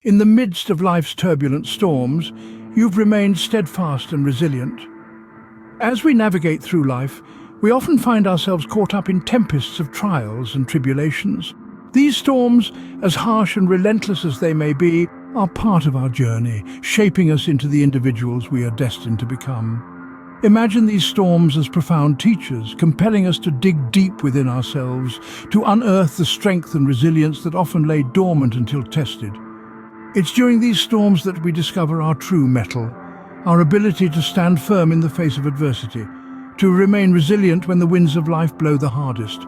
In the midst of life's turbulent storms, you've remained steadfast and resilient. As we navigate through life, we often find ourselves caught up in tempests of trials and tribulations. These storms, as harsh and relentless as they may be, are part of our journey, shaping us into the individuals we are destined to become. Imagine these storms as profound teachers, compelling us to dig deep within ourselves, to unearth the strength and resilience that often lay dormant until tested. It's during these storms that we discover our true mettle, our ability to stand firm in the face of adversity, to remain resilient when the winds of life blow the hardest.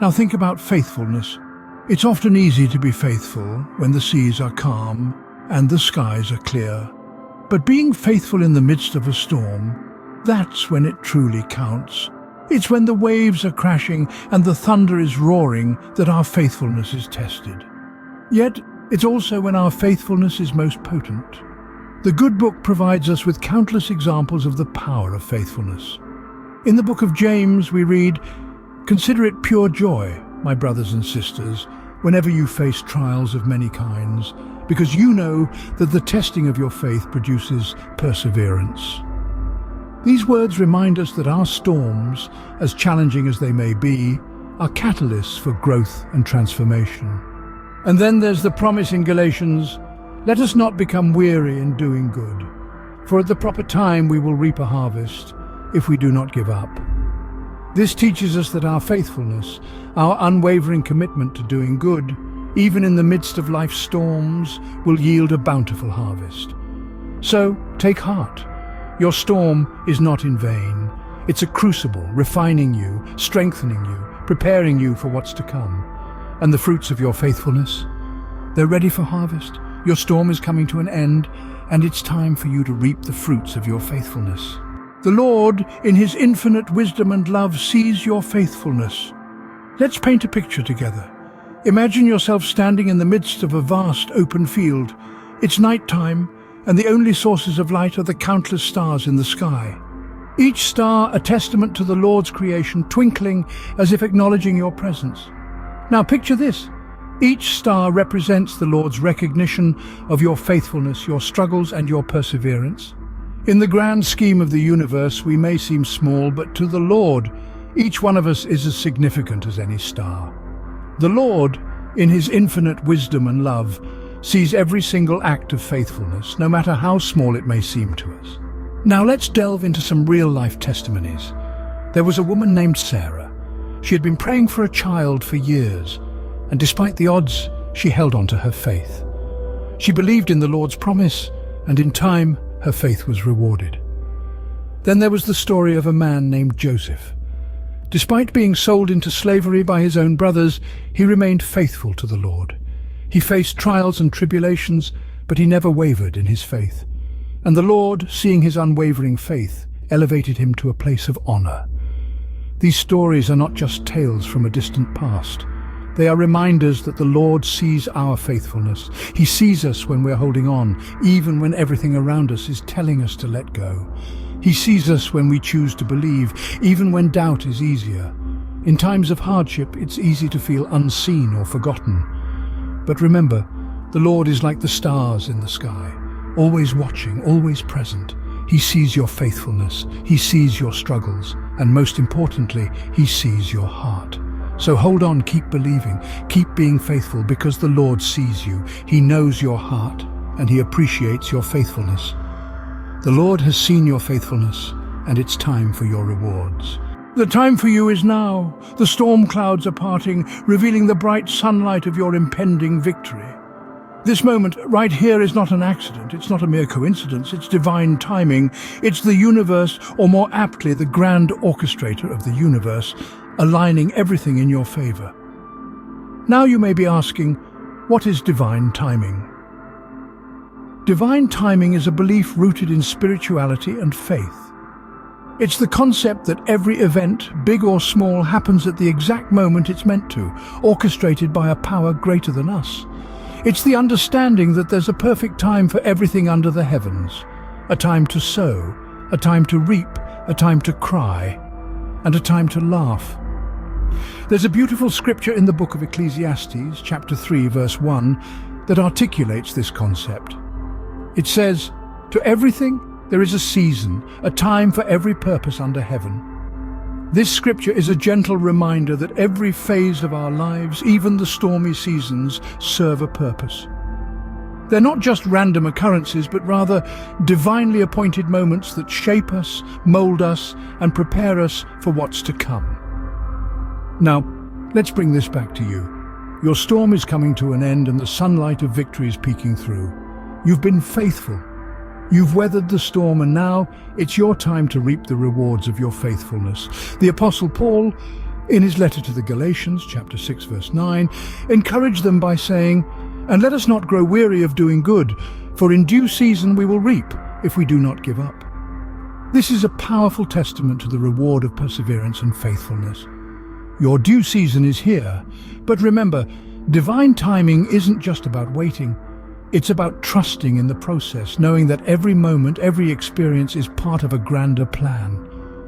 Now think about faithfulness. It's often easy to be faithful when the seas are calm and the skies are clear. But being faithful in the midst of a storm, that's when it truly counts. It's when the waves are crashing and the thunder is roaring that our faithfulness is tested. Yet, it's also when our faithfulness is most potent. The good book provides us with countless examples of the power of faithfulness. In the book of James we read, "Consider it pure joy, my brothers and sisters, whenever you face trials of many kinds, because you know that the testing of your faith produces perseverance." These words remind us that our storms, as challenging as they may be, are catalysts for growth and transformation. And then there's the promise in Galatians, "Let us not become weary in doing good, for at the proper time we will reap a harvest if we do not give up." This teaches us that our faithfulness, our unwavering commitment to doing good, even in the midst of life's storms, will yield a bountiful harvest. So, take heart. Your storm is not in vain. It's a crucible, refining you, strengthening you, preparing you for what's to come. And the fruits of your faithfulness, they're ready for harvest. Your storm is coming to an end, and it's time for you to reap the fruits of your faithfulness. The Lord, in His infinite wisdom and love, sees your faithfulness. Let's paint a picture together. Imagine yourself standing in the midst of a vast open field. It's nighttime, and the only sources of light are the countless stars in the sky. Each star a testament to the Lord's creation, twinkling as if acknowledging your presence. Now picture this. Each star represents the Lord's recognition of your faithfulness, your struggles, and your perseverance. In the grand scheme of the universe, we may seem small, but to the Lord, each one of us is as significant as any star. The Lord, in His infinite wisdom and love, sees every single act of faithfulness, no matter how small it may seem to us. Now let's delve into some real-life testimonies. There was a woman named Sarah. She had been praying for a child for years, and despite the odds, she held on to her faith. She believed in the Lord's promise, and in time, her faith was rewarded. Then there was the story of a man named Joseph. Despite being sold into slavery by his own brothers, he remained faithful to the Lord. He faced trials and tribulations, but he never wavered in his faith. And the Lord, seeing his unwavering faith, elevated him to a place of honor. These stories are not just tales from a distant past. They are reminders that the Lord sees our faithfulness. He sees us when we're holding on, even when everything around us is telling us to let go. He sees us when we choose to believe, even when doubt is easier. In times of hardship, it's easy to feel unseen or forgotten. But remember, the Lord is like the stars in the sky, always watching, always present. He sees your faithfulness, He sees your struggles, and most importantly, He sees your heart. So hold on, keep believing, keep being faithful, because the Lord sees you. He knows your heart, and He appreciates your faithfulness. The Lord has seen your faithfulness, and it's time for your rewards. The time for you is now. The storm clouds are parting, revealing the bright sunlight of your impending victory. This moment right here is not an accident. It's not a mere coincidence. It's divine timing. It's the universe, or more aptly, the grand orchestrator of the universe, aligning everything in your favor. Now you may be asking, what is divine timing? Divine timing is a belief rooted in spirituality and faith. It's the concept that every event, big or small, happens at the exact moment it's meant to, orchestrated by a power greater than us. It's the understanding that there's a perfect time for everything under the heavens. A time to sow, a time to reap, a time to cry, and a time to laugh. There's a beautiful scripture in the book of Ecclesiastes, chapter 3, verse 1, that articulates this concept. It says, "To everything there is a season, a time for every purpose under heaven." This scripture is a gentle reminder that every phase of our lives, even the stormy seasons, serve a purpose. They're not just random occurrences, but rather divinely appointed moments that shape us, mold us, and prepare us for what's to come. Now, let's bring this back to you. Your storm is coming to an end and the sunlight of victory is peeking through. You've been faithful. You've weathered the storm, and now it's your time to reap the rewards of your faithfulness. The Apostle Paul, in his letter to the Galatians, chapter 6, verse 9, encouraged them by saying, "And let us not grow weary of doing good, for in due season we will reap if we do not give up." This is a powerful testament to the reward of perseverance and faithfulness. Your due season is here, but remember, divine timing isn't just about waiting. It's about trusting in the process, knowing that every moment, every experience is part of a grander plan.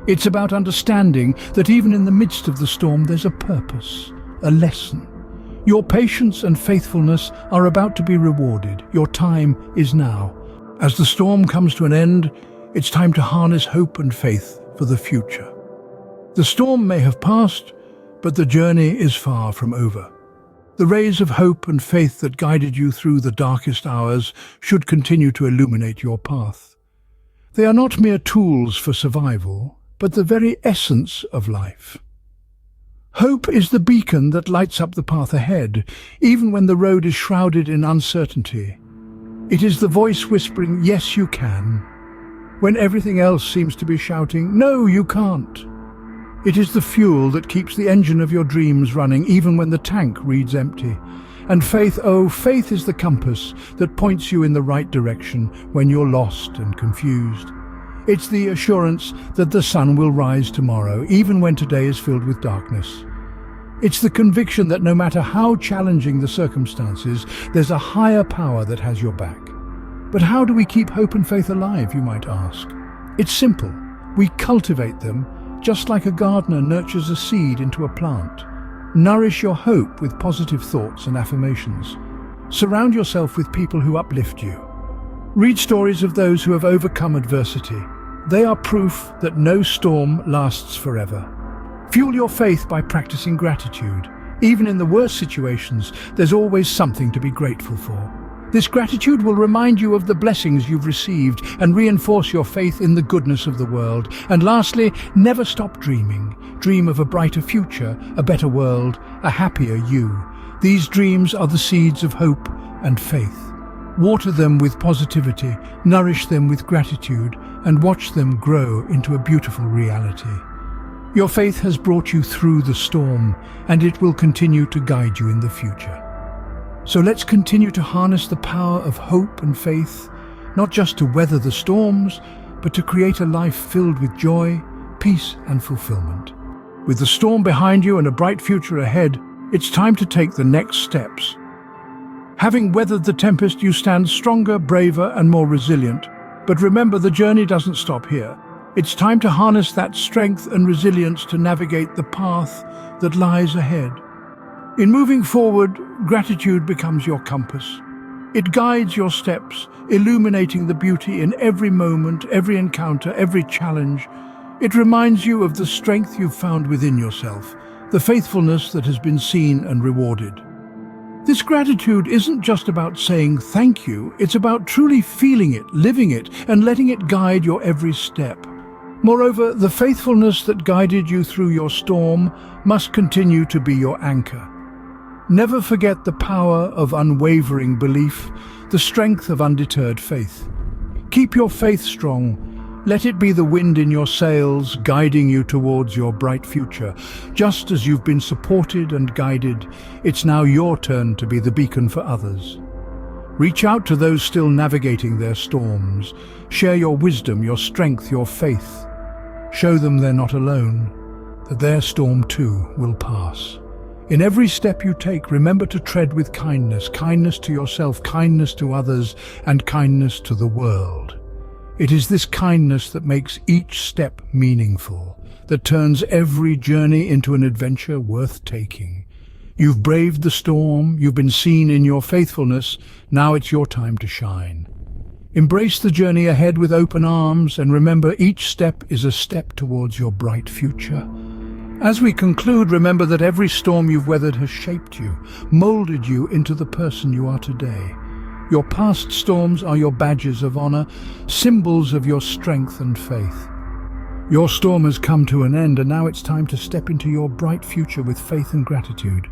It's about understanding that even in the midst of the storm, there's a purpose, a lesson. Your patience and faithfulness are about to be rewarded. Your time is now. As the storm comes to an end, it's time to harness hope and faith for the future. The storm may have passed, but the journey is far from over. The rays of hope and faith that guided you through the darkest hours should continue to illuminate your path. They are not mere tools for survival, but the very essence of life. Hope is the beacon that lights up the path ahead, even when the road is shrouded in uncertainty. It is the voice whispering, "Yes, you can," when everything else seems to be shouting, "No, you can't." It is the fuel that keeps the engine of your dreams running, even when the tank reads empty. And faith, oh, faith is the compass that points you in the right direction when you're lost and confused. It's the assurance that the sun will rise tomorrow, even when today is filled with darkness. It's the conviction that no matter how challenging the circumstances, there's a higher power that has your back. But how do we keep hope and faith alive, you might ask? It's simple. We cultivate them just like a gardener nurtures a seed into a plant. Nourish your hope with positive thoughts and affirmations. Surround yourself with people who uplift you. Read stories of those who have overcome adversity. They are proof that no storm lasts forever. Fuel your faith by practicing gratitude. Even in the worst situations, there's always something to be grateful for. This gratitude will remind you of the blessings you've received and reinforce your faith in the goodness of the world. And lastly, never stop dreaming. Dream of a brighter future, a better world, a happier you. These dreams are the seeds of hope and faith. Water them with positivity, nourish them with gratitude, and watch them grow into a beautiful reality. Your faith has brought you through the storm, and it will continue to guide you in the future. So let's continue to harness the power of hope and faith, not just to weather the storms, but to create a life filled with joy, peace, and fulfillment. With the storm behind you and a bright future ahead, it's time to take the next steps. Having weathered the tempest, you stand stronger, braver, and more resilient. But remember, the journey doesn't stop here. It's time to harness that strength and resilience to navigate the path that lies ahead. In moving forward, gratitude becomes your compass. It guides your steps, illuminating the beauty in every moment, every encounter, every challenge. It reminds you of the strength you've found within yourself, the faithfulness that has been seen and rewarded. This gratitude isn't just about saying thank you, it's about truly feeling it, living it, and letting it guide your every step. Moreover, the faithfulness that guided you through your storm must continue to be your anchor. Never forget the power of unwavering belief, the strength of undeterred faith. Keep your faith strong. Let it be the wind in your sails, guiding you towards your bright future. Just as you've been supported and guided, it's now your turn to be the beacon for others. Reach out to those still navigating their storms. Share your wisdom, your strength, your faith. Show them they're not alone, that their storm too will pass. In every step you take, remember to tread with kindness, kindness to yourself, kindness to others, and kindness to the world. It is this kindness that makes each step meaningful, that turns every journey into an adventure worth taking. You've braved the storm, you've been seen in your faithfulness, now it's your time to shine. Embrace the journey ahead with open arms and remember each step is a step towards your bright future. As we conclude, remember that every storm you've weathered has shaped you, molded you into the person you are today. Your past storms are your badges of honor, symbols of your strength and faith. Your storm has come to an end and now it's time to step into your bright future with faith and gratitude.